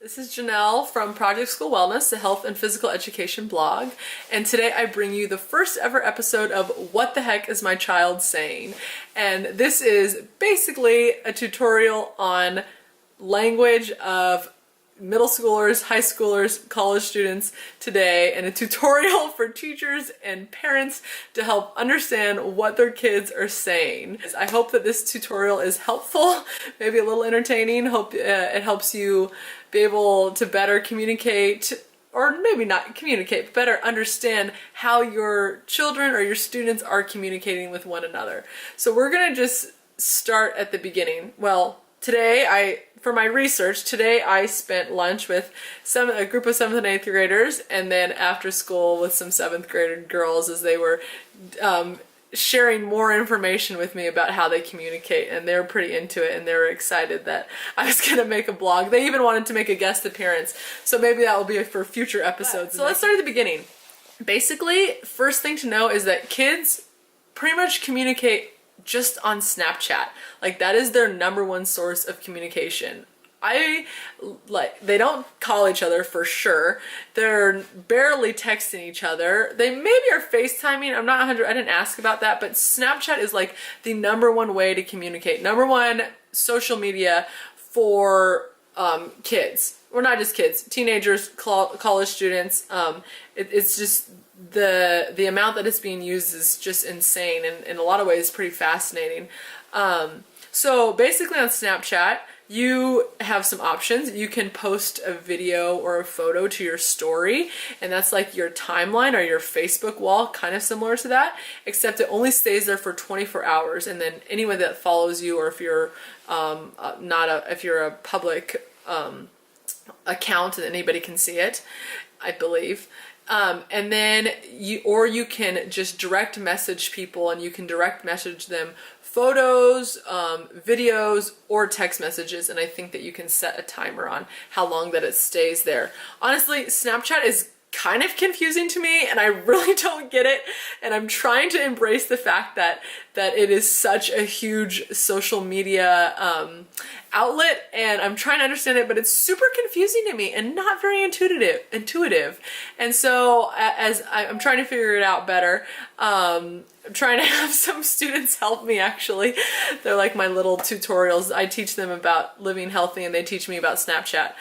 This is Janelle from Project School Wellness, the health and physical education blog, and today I bring you the first ever episode of What the Heck is My Child Saying? And this is basically a tutorial on language of middle schoolers, high schoolers, college students today, and a tutorial for teachers and parents to help understand what their kids are saying. I hope that this tutorial is helpful, maybe a little entertaining. Hope it helps you be able to better communicate, or maybe not communicate, but better understand how your children or your students are communicating with one another. So we're gonna just start at the beginning. Well, for my research, today I spent lunch with a group of 7th and 8th graders, and then after school with some 7th grade girls as they were sharing more information with me about how they communicate, and they're pretty into it and they were excited that I was gonna make a blog. They even wanted to make a guest appearance, so maybe that will be for future episodes. So let's start at the beginning. Basically, first thing to know is that kids pretty much communicate just on Snapchat. Like, that is their #1 source of communication. They don't call each other for sure. They're barely texting each other. They maybe are FaceTiming. I'm not 100, I didn't ask about that, but Snapchat is like the #1 way to communicate. #1 social media for kids. Well, not just kids, teenagers, college students. It's just the amount that it's being used is just insane, and in a lot of ways pretty fascinating. So basically on Snapchat, you have some options. You can post a video or a photo to your story, and that's like your timeline or your Facebook wall, kind of similar to that, except it only stays there for 24 hours, and then anyone that follows you, or if you're if you're a public account, and anybody can see it, I believe. And then you can just direct message people, and you can direct message them photos, videos, or text messages, and I think that you can set a timer on how long that it stays there. Honestly, Snapchat is kind of confusing to me, and I really don't get it, and I'm trying to embrace the fact that it is such a huge social media outlet, and I'm trying to understand it, but it's super confusing to me and not very intuitive. And so as I'm trying to figure it out better, I'm trying to have some students help me, actually. They're like my little tutorials. I teach them about living healthy, and they teach me about Snapchat.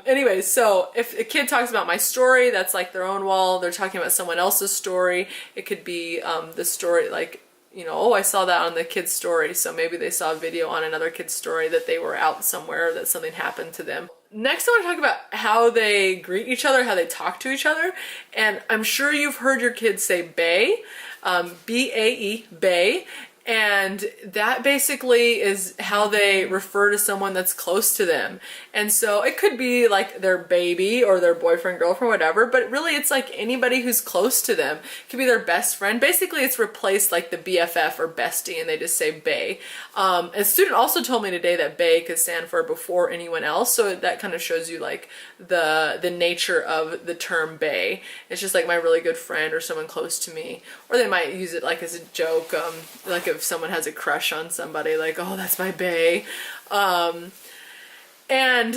Anyway, so if a kid talks about my story, that's like their own wall. They're talking about someone else's story. It could be the story, like, you know, oh, I saw that on the kid's story. So maybe they saw a video on another kid's story that they were out somewhere, that something happened to them. Next, I want to talk about how they greet each other, how they talk to each other. And I'm sure you've heard your kids say bae, B-A-E, bae. And that basically is how they refer to someone that's close to them. And so it could be like their baby or their boyfriend, girlfriend, whatever, but really it's like anybody who's close to them. It could be their best friend. Basically it's replaced like the BFF or bestie, and they just say bae. A student also told me today that bae could stand for before anyone else, so that kind of shows you like the nature of the term bae. It's just like my really good friend or someone close to me. Or they might use it like as a joke, like if someone has a crush on somebody, like, oh, that's my bae. And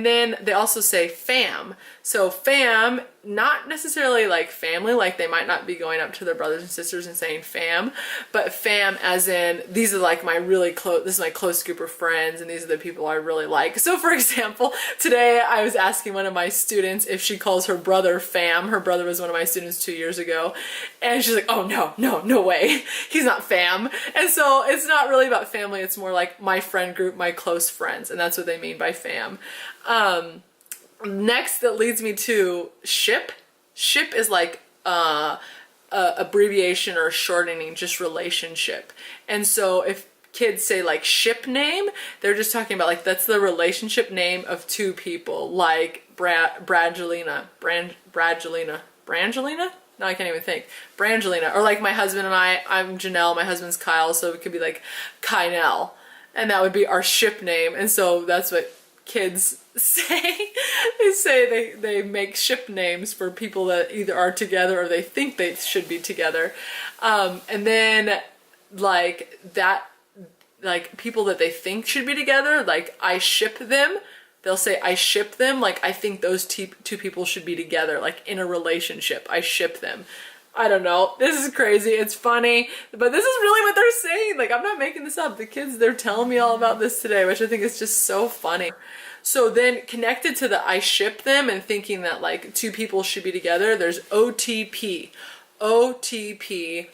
then they also say fam. So fam, not necessarily like family, like they might not be going up to their brothers and sisters and saying fam, but fam as in, these are like my really close, this is my close group of friends, and these are the people I really like. So for example, today I was asking one of my students if she calls her brother fam. Her brother was one of my students 2 years ago, and she's like, oh no way, he's not fam. And so it's not really about family, it's more like my friend group, my close friends, and that's what they mean by fam. Next, that leads me to ship. Ship is like abbreviation or shortening, just relationship. And so if kids say like ship name, they're just talking about like that's the relationship name of two people, like Brangelina. No, I can't even think. Brangelina. Or like my husband and I'm Janelle, my husband's Kyle, so it could be like Kynell. And that would be our ship name. And so that's what kids say. They make ship names for people that either are together or they think they should be together. And then like that, like people that they think should be together, like I ship them, they'll say, I ship them. Like, I think those two people should be together, like in a relationship. I ship them. I don't know. This is crazy. It's funny, but this is really what they're saying. Like, I'm not making this up. The kids, they're telling me all about this today, which I think is just so funny. So then connected to the I ship them and thinking that like two people should be together, there's OTP. OTP.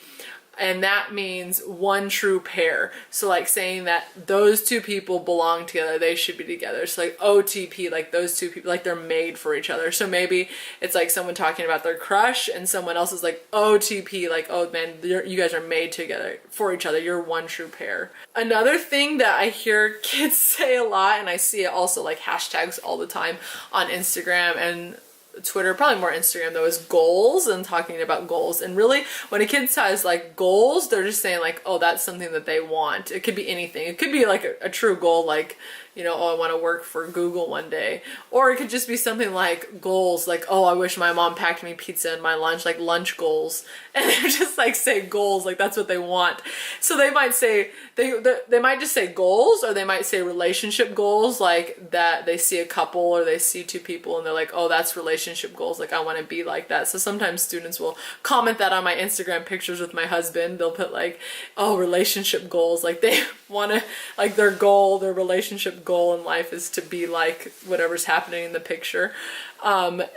And that means one true pair. So like saying that those two people belong together, they should be together. So like OTP, like those two people, like they're made for each other. So maybe it's like someone talking about their crush and someone else is like OTP, like, oh man, you guys are made together for each other. You're one true pair. Another thing that I hear kids say a lot, and I see it also like hashtags all the time on Instagram and Twitter, probably more Instagram though, is goals and talking about goals. And really when a kid says like goals, they're just saying like, oh, that's something that they want. It could be anything. It could be like a true goal, like, you know, oh, I want to work for Google one day. Or it could just be something like goals, like, oh, I wish my mom packed me pizza in my lunch, like lunch goals. And they're just like say goals, like that's what they want. So they might say, they might just say goals, or they might say relationship goals, like that they see a couple or they see two people and they're like, oh, that's relationship goals, like I want to be like that. So sometimes students will comment that on my Instagram pictures with my husband. They'll put like, oh, relationship goals, like they want to, like their goal, their relationship goal in life is to be like whatever's happening in the picture.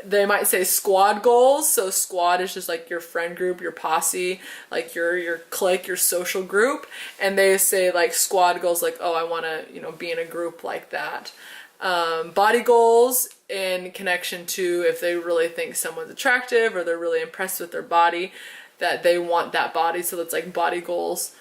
They might say squad goals. So squad is just like your friend group, your posse, like your clique, your social group. And they say like squad goals, like, oh, I want to, you know, be in a group like that. Body goals in connection to if they really think someone's attractive or they're really impressed with their body, that they want that body. So that's like body goals.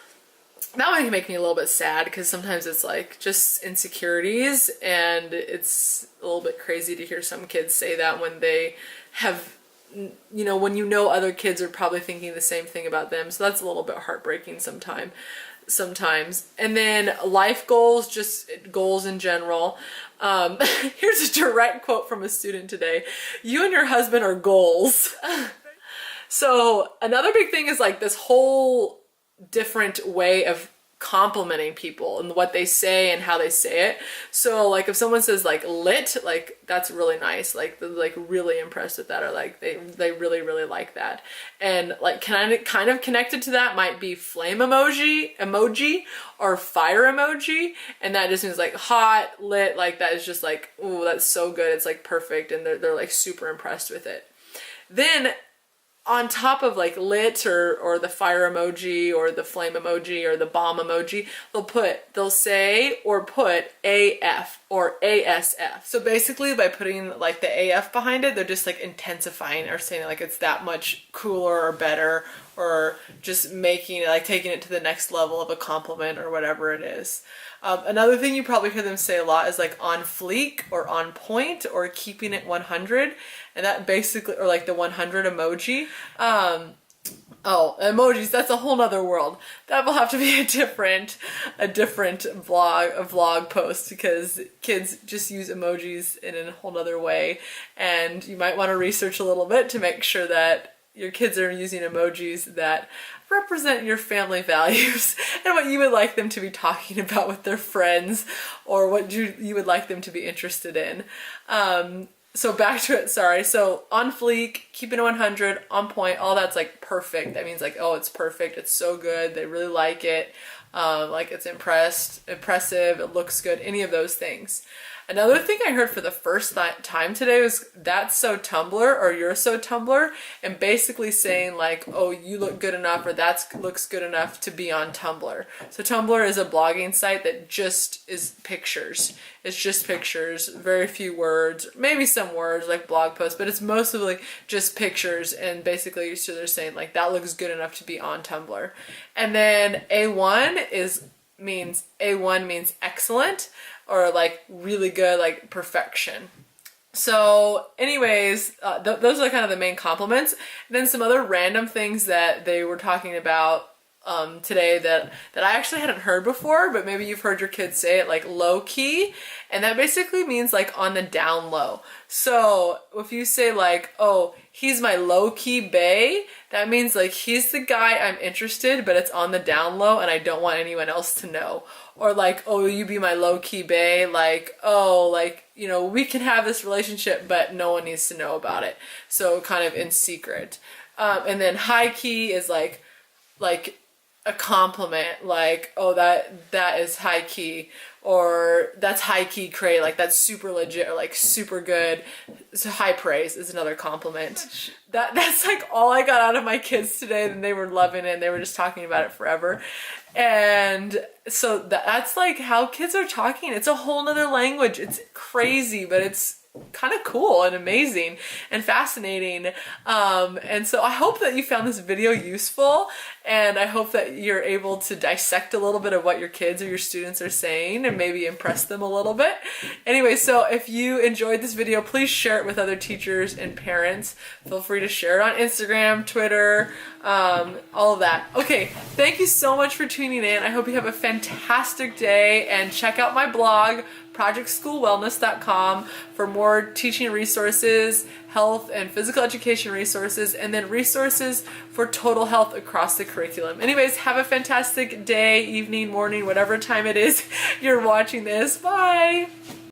That one can make me a little bit sad because sometimes it's like just insecurities, and it's a little bit crazy to hear some kids say that when they have, you know, when you know other kids are probably thinking the same thing about them. So that's a little bit heartbreaking sometimes. And then life goals, just goals in general. Here's a direct quote from a student today. You and your husband are goals. So another big thing is like this whole different way of complimenting people and what they say and how they say it. So like if someone says like lit, like that's really nice, like they're like really impressed with that, or like they really like that. And like kind of connected to that might be flame emoji or fire emoji, and that just means like hot, lit, like that is just like, ooh, that's so good, it's like perfect, and they're like super impressed with it. Then on top of like lit or the fire emoji or the flame emoji or the bomb emoji, they'll say or put AF or ASF. So basically by putting like the AF behind it, they're just like intensifying or saying like it's that much cooler or better, or just making it like taking it to the next level of a compliment or whatever it is. Another thing you probably hear them say a lot is like on fleek or on point or keeping it 100. And that basically, or like the 100 emoji. Oh, emojis, that's a whole nother world. That will have to be a different vlog post, because kids just use emojis in a whole nother way. And you might want to research a little bit to make sure that your kids are using emojis that represent your family values and what you would like them to be talking about with their friends, or what you would like them to be interested in. So back to it, sorry. So on fleek, keeping it 100, on point, all that's like perfect. That means like, oh, it's perfect, it's so good, they really like it, like it's impressive, it looks good, any of those things. Another thing I heard for the first time today was that's so Tumblr, or you're so Tumblr, and basically saying like, oh, you look good enough, or that looks good enough to be on Tumblr. So Tumblr is a blogging site that just is pictures. It's just pictures, very few words, maybe some words like blog posts, but it's mostly just pictures, and basically so they're saying like that looks good enough to be on Tumblr. And then A1 means excellent, or like really good, like perfection. So anyways, those are kind of the main compliments. And then some other random things that they were talking about today that I actually hadn't heard before, but maybe you've heard your kids say it, like low key, and that basically means like on the down low. So if you say like, oh, he's my low key bae, that means like he's the guy I'm interested, but it's on the down low and I don't want anyone else to know. or like, oh, you be my low-key bae, like, oh, like, you know, we can have this relationship, but no one needs to know about it. So kind of in secret. And then high-key is like a compliment, like, oh, that is high-key, or that's high-key cray, like that's super legit, or like super good. So high praise is another compliment. That's like all I got out of my kids today, and they were loving it, and they were just talking about it forever. And so that's like how kids are talking. It's a whole nother language. It's crazy, but it's kind of cool and amazing and fascinating. And so I hope that you found this video useful, and I hope that you're able to dissect a little bit of what your kids or your students are saying and maybe impress them a little bit. Anyway, so if you enjoyed this video, please share it with other teachers and parents. Feel free to share it on Instagram, Twitter, all of that. Okay, thank you so much for tuning in. I hope you have a fantastic day, and check out my blog, projectschoolwellness.com, for more teaching resources, health and physical education resources, and then resources for total health across the curriculum. Anyways, have a fantastic day, evening, morning, whatever time it is you're watching this. Bye!